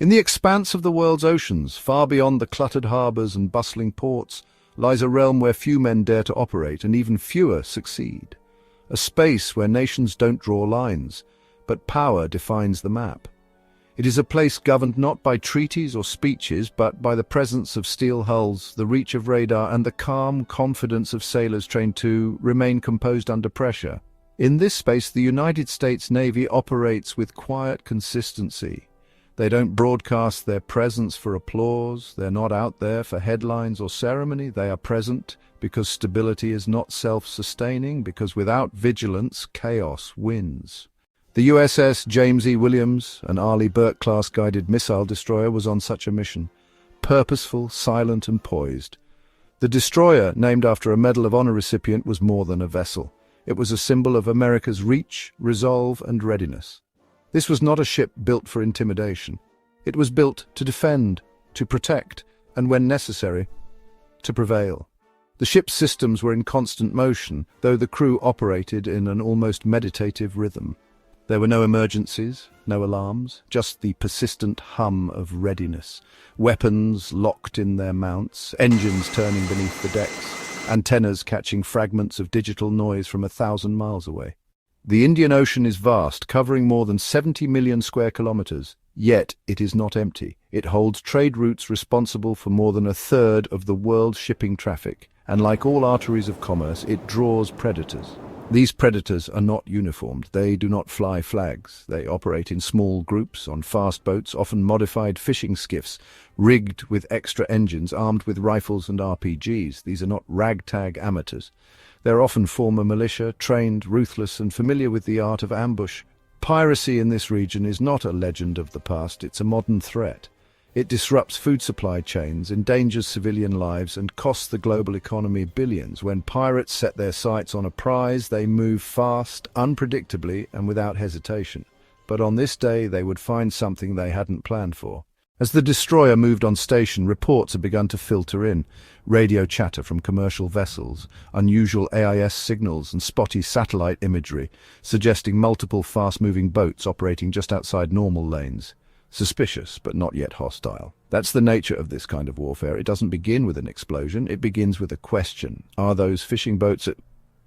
In the expanse of the world's oceans, far beyond the cluttered harbours and bustling ports, lies a realm where few men dare to operate and even fewer succeed. A space where nations don't draw lines, but power defines the map. It is a place governed not by treaties or speeches, but by the presence of steel hulls, the reach of radar, and the calm confidence of sailors trained to remain composed under pressure. In this space, the United States Navy operates with quiet consistency. They don't broadcast their presence for applause. They're not out there for headlines or ceremony. They are present because stability is not self-sustaining, because without vigilance, chaos wins. The USS James E. an Arleigh Burke-class guided missile destroyer, was on such a mission. Purposeful, silent and poised. The destroyer, named after a Medal of Honor recipient, was more than a vessel. It was a symbol of America's reach, resolve and readiness. This was not a ship built for intimidation. It was built to defend, to protect, and when necessary, to prevail. The ship's systems were in constant motion, though the crew operated in an almost meditative rhythm. There were no emergencies, no alarms, just the persistent hum of readiness. Weapons locked in their mounts, engines turning beneath the decks, antennas catching fragments of digital noise from 1,000 miles away. The Indian Ocean is vast, covering more than 70 million square kilometers. Yet it is not empty. It holds trade routes responsible for more than a third of the world's shipping traffic, and like all arteries of commerce, it draws predators. These predators are not uniformed. They do not fly flags. They operate in small groups, on fast boats, often modified fishing skiffs, rigged with extra engines, armed with rifles and RPGs. These are not ragtag amateurs. They're often former militia, trained, ruthless, and familiar with the art of ambush. Piracy in this region is not a legend of the past, it's a modern threat. It disrupts food supply chains, endangers civilian lives, and costs the global economy billions. When pirates set their sights on a prize, they move fast, unpredictably, and without hesitation. But on this day, they would find something they hadn't planned for. As the destroyer moved on station, reports had begun to filter in. Radio chatter from commercial vessels, unusual AIS signals and spotty satellite imagery, suggesting multiple fast-moving boats operating just outside normal lanes. Suspicious, but not yet hostile. That's the nature of this kind of warfare. It doesn't begin with an explosion, it begins with a question. Are those fishing boats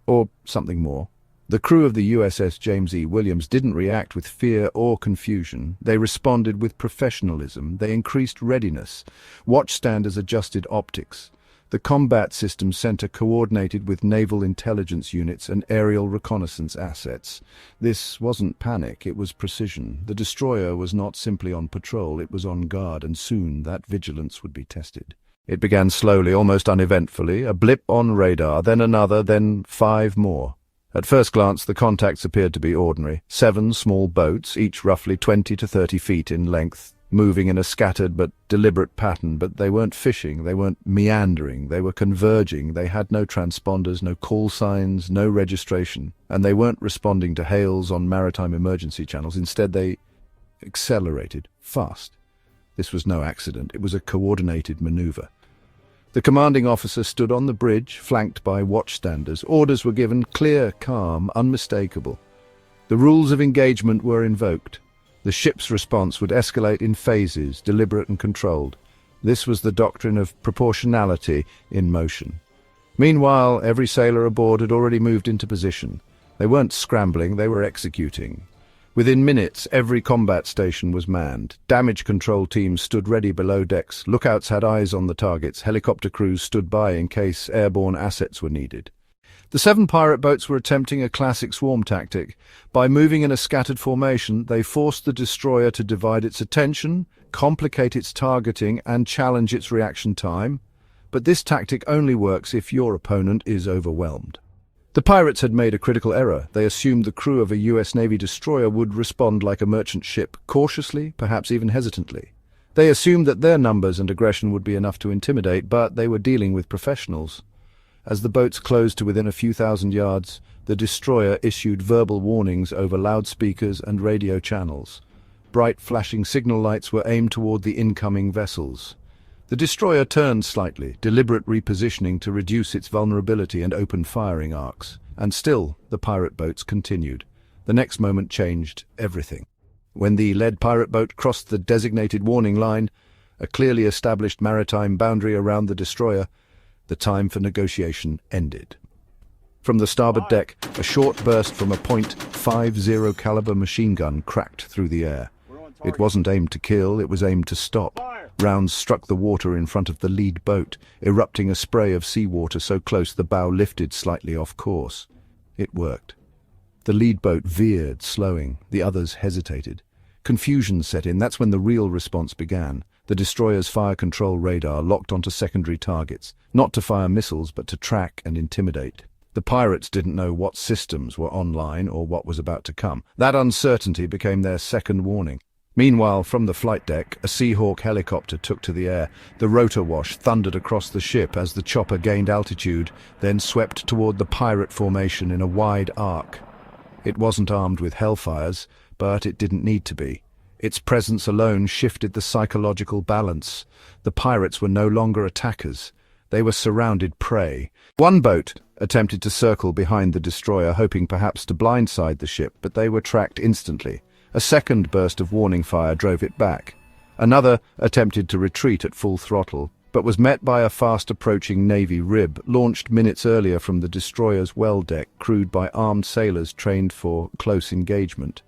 or something more? The crew of the USS James E. didn't react with fear or confusion. They responded with professionalism. They increased readiness. Watchstanders adjusted optics. The combat system center coordinated with naval intelligence units and aerial reconnaissance assets. This wasn't panic, it was precision. The destroyer was not simply on patrol, it was on guard, and soon that vigilance would be tested. It began slowly, almost uneventfully, a blip on radar, then another, then 5 more. At first glance, the contacts appeared to be ordinary. 7 small boats, each roughly 20 to 30 feet in length, moving in a scattered but deliberate pattern. But they weren't fishing, they weren't meandering, they were converging. They had no transponders, no call signs, no registration, and they weren't responding to hails on maritime emergency channels. Instead, they accelerated, fast. This was no accident, it was a coordinated maneuver. The commanding officer stood on the bridge, flanked by watchstanders. Orders were given, clear, calm, unmistakable. The rules of engagement were invoked. The ship's response would escalate in phases, deliberate and controlled. This was the doctrine of proportionality in motion. Meanwhile, every sailor aboard had already moved into position. They weren't scrambling, they were executing. Within minutes, every combat station was manned. Damage control teams stood ready below decks. Lookouts had eyes on the targets. Helicopter crews stood by in case airborne assets were needed. The 7 pirate boats were attempting a classic swarm tactic. By moving in a scattered formation, they forced the destroyer to divide its attention, complicate its targeting, and challenge its reaction time. But this tactic only works if your opponent is overwhelmed. The pirates had made a critical error. They assumed the crew of a US Navy destroyer would respond like a merchant ship, cautiously, perhaps even hesitantly. They assumed that their numbers and aggression would be enough to intimidate, but they were dealing with professionals. As the boats closed to within a few thousand yards, the destroyer issued verbal warnings over loudspeakers and radio channels. Bright flashing signal lights were aimed toward the incoming vessels. The destroyer turned slightly, deliberate repositioning to reduce its vulnerability and open firing arcs. And still, the pirate boats continued. The next moment changed everything. When the lead pirate boat crossed the designated warning line, a clearly established maritime boundary around the destroyer, the time for negotiation ended. From the starboard deck, a short burst from a .50 caliber machine gun cracked through the air. It wasn't aimed to kill, it was aimed to stop. Rounds struck the water in front of the lead boat, erupting a spray of seawater so close the bow lifted slightly off course. It worked. The lead boat veered, slowing. The others hesitated. Confusion set in. That's when the real response began. The destroyer's fire control radar locked onto secondary targets, not to fire missiles but to track and intimidate. The pirates didn't know what systems were online or what was about to come. That uncertainty became their second warning. Meanwhile, from the flight deck, a Seahawk helicopter took to the air. The rotor wash thundered across the ship as the chopper gained altitude, then swept toward the pirate formation in a wide arc. It wasn't armed with hellfires, but it didn't need to be. Its presence alone shifted the psychological balance. The pirates were no longer attackers. They were surrounded prey. One boat attempted to circle behind the destroyer, hoping perhaps to blindside the ship, but they were tracked instantly. A second burst of warning fire drove it back. Another attempted to retreat at full throttle, but was met by a fast-approaching Navy rib, launched minutes earlier from the destroyer's well deck, crewed by armed sailors trained for close engagement.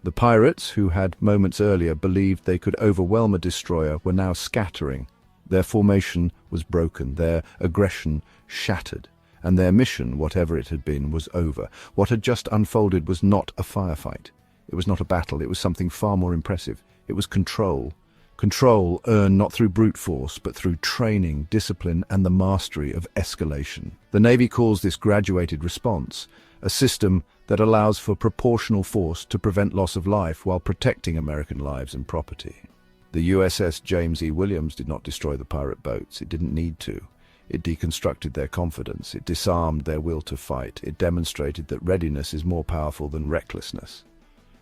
The pirates, who had moments earlier believed they could overwhelm a destroyer, were now scattering. Their formation was broken, their aggression shattered, and their mission, whatever it had been, was over. What had just unfolded was not a firefight. It was not a battle, it was something far more impressive. It was control. Control earned not through brute force, but through training, discipline, and the mastery of escalation. The Navy calls this graduated response, a system that allows for proportional force to prevent loss of life while protecting American lives and property. The USS James E did not destroy the pirate boats. It didn't need to. It deconstructed their confidence. It disarmed their will to fight. It demonstrated that readiness is more powerful than recklessness.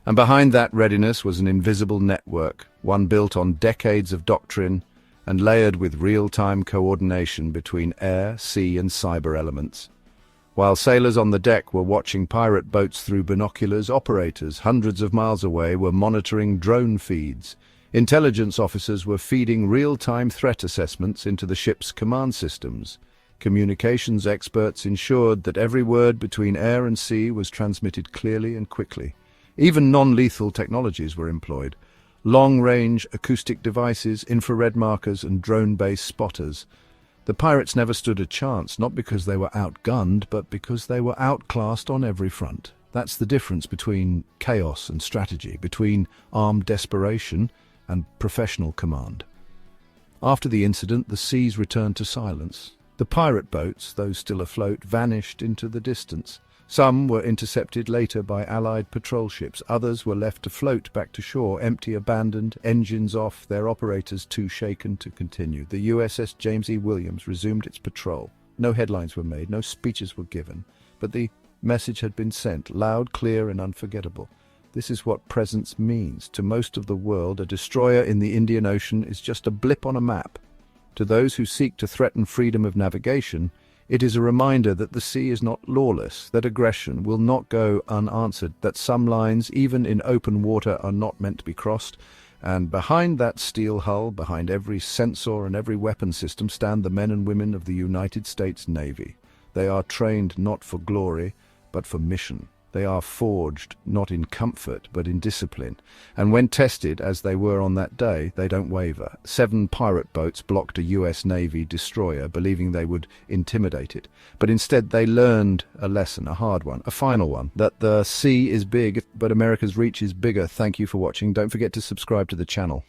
And behind that readiness was an invisible network, one built on decades of doctrine and layered with real-time coordination between air, sea, and cyber elements. While sailors on the deck were watching pirate boats through binoculars, operators hundreds of miles away were monitoring drone feeds. Intelligence officers were feeding real-time threat assessments into the ship's command systems. Communications experts ensured that every word between air and sea was transmitted clearly and quickly. Even non-lethal technologies were employed. Long-range acoustic devices, infrared markers, and drone-based spotters. The pirates never stood a chance, not because they were outgunned, but because they were outclassed on every front. That's the difference between chaos and strategy, between armed desperation and professional command. After the incident, the seas returned to silence. The pirate boats, though still afloat, vanished into the distance. Some were intercepted later by Allied patrol ships. Others were left to float back to shore, empty, abandoned, engines off, their operators too shaken to continue. The USS James E. resumed its patrol. No headlines were made, no speeches were given, but the message had been sent, loud, clear, and unforgettable. This is what presence means. To most of the world, a destroyer in the Indian Ocean is just a blip on a map. To those who seek to threaten freedom of navigation, it is a reminder that the sea is not lawless, that aggression will not go unanswered, that some lines, even in open water, are not meant to be crossed, and behind that steel hull, behind every sensor and every weapon system, stand the men and women of the United States Navy. They are trained not for glory, but for mission. They are forged not in comfort, but in discipline. And when tested, as they were on that day, they don't waver. 7 pirate boats blocked a US Navy destroyer, believing they would intimidate it. But instead they learned a lesson, a hard one, a final one, that the sea is big, but America's reach is bigger. Thank you for watching. Don't forget to subscribe to the channel.